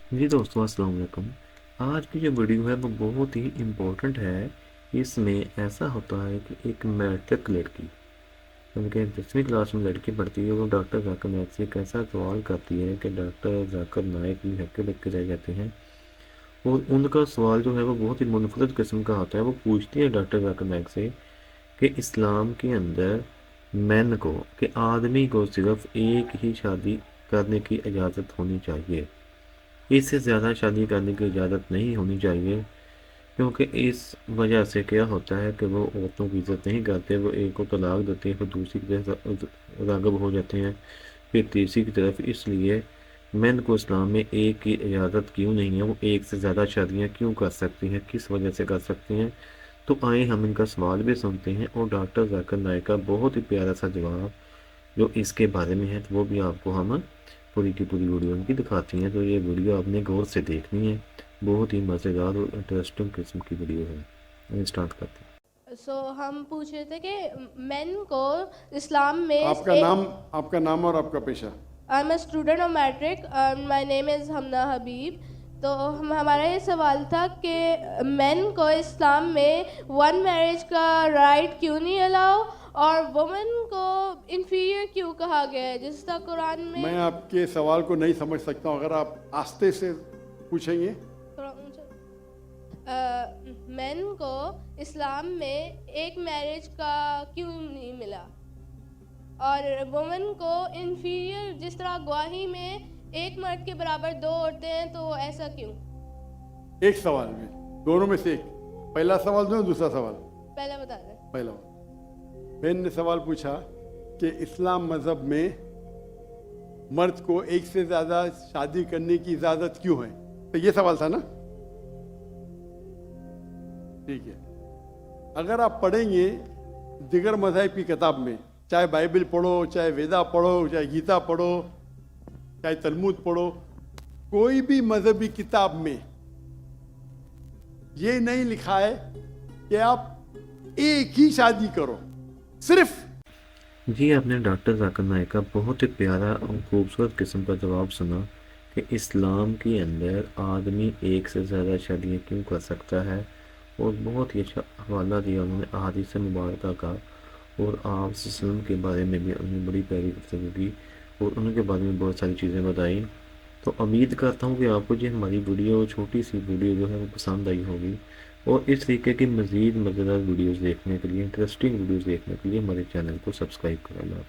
جی دوستوں السلام علیکم۔ آج کی جو ویڈیو ہے وہ بہت ہی امپورٹنٹ ہے۔ اس میں ایسا ہوتا ہے کہ ایک میٹرک لڑکی یعنی کہ 10ویں کلاس میں لڑکی پڑھتی ہے، وہ ڈاکٹر ذاکر نائک سے ایک ایسا سوال کرتی ہے کہ ڈاکٹر ذاکر نائک بھی ہکے بکے رہ جاتے ہیں، اور ان کا سوال جو ہے وہ بہت ہی منفرد قسم کا ہوتا ہے۔ وہ پوچھتی ہے ڈاکٹر ذاکر نائک سے کہ اسلام کے اندر مین کو کہ آدمی کو صرف ایک ہی شادی کرنے کی اجازت ہونی چاہیے، اس سے زیادہ شادی کرنے کی اجازت نہیں ہونی چاہیے، کیونکہ اس وجہ سے کیا ہوتا ہے کہ وہ عورتوں کی عزت نہیں کرتے، وہ ایک کو طلاق دیتے ہیں، پھر دوسری کی طرف راغب ہو جاتے ہیں، پھر تیسری کی طرف۔ اس لیے مین کو اسلام میں ایک کی اجازت کیوں نہیں ہے، وہ ایک سے زیادہ شادیاں کیوں کر سکتی ہیں، کس وجہ سے کر سکتی ہیں؟ تو آئیں ہم ان کا سوال بھی سنتے ہیں، اور ڈاکٹر ذاکر نائک کا بہت ہی پیارا سا جواب جو اس کے بارے میں ہے، تو وہ بھی آپ کو ہم پوری کی پوری ویڈیو ان کی دکھاتی ہیں۔ تو یہ ویڈیو آپ نے غور سے دیکھنی ہے، بہت ہی مزیدار اور انٹرسٹنگ قسم کی ویڈیو ہے۔ اسٹارٹ کرتے ہیں۔ ہم پوچھ رہے تھے کہ مین کو اسلام میں آپ کا نام اور آپ کا پیشہ؟ I am a student of matric, my name is Humna Habib. تو ہمارا یہ سوال تھا کہ مین کو اسلام میں ون میرج کا رائٹ کیوں نہیں الاؤ، اور وومن کو انفیریئر کیوں کہا گیا ہے، جس طرح قرآن میں آپ کے سوال کو نہیں سمجھ سکتا ہوں، اگر آپ آہستہ سے پوچھیں گے۔ تھوڑا اونچا۔ مین کو اسلام میں ایک میرج کا کیوں نہیں ملا، اور وومن کو انفیریئر، جس طرح گواہی میں ایک مرد کے برابر دو عورتیں ہیں، تو ایسا کیوں؟ ایک سوال میں دونوں میں سے ایک، پہلا سوال دوں دوسرا سوال؟ پہلا بتا دیں۔ پہلا بہن نے سوال پوچھا کہ اسلام مذہب میں مرد کو ایک سے زیادہ شادی کرنے کی اجازت کیوں ہے، تو یہ سوال تھا نا؟ ٹھیک ہے، اگر آپ پڑھیں گے دیگر مذاہب کی کتاب میں، چاہے بائبل پڑھو، چاہے ویدا پڑھو، چاہے گیتا پڑھو، چاہے تلمود پڑھو، کوئی بھی مذہبی کتاب میں یہ نہیں لکھا ہے کہ آپ ایک ہی شادی کرو، صرف۔ جی آپ نے ڈاکٹر ذاکر نائک کا بہت ہی پیارا اور خوبصورت قسم کا جواب سنا کہ اسلام کے اندر آدمی ایک سے زیادہ شادیاں کیوں کر سکتا ہے، اور بہت ہی اچھا حوالہ دیا انہوں نے احادیث مبارکہ کا، اور آپ وسلم کے بارے میں بھی انہوں نے بڑی پیاری گفتگو کی، اور ان کے بارے میں بہت ساری چیزیں بتائیں۔ تو امید کرتا ہوں کہ آپ کو جو ہماری ویڈیو، چھوٹی سی ویڈیو جو ہے وہ پسند آئی ہوگی، اور اس طریقے کی مزید مزیدار ویڈیوز دیکھنے کے لیے، انٹرسٹنگ ویڈیوز دیکھنے کے لیے ہمارے چینل کو سبسکرائب کرنا۔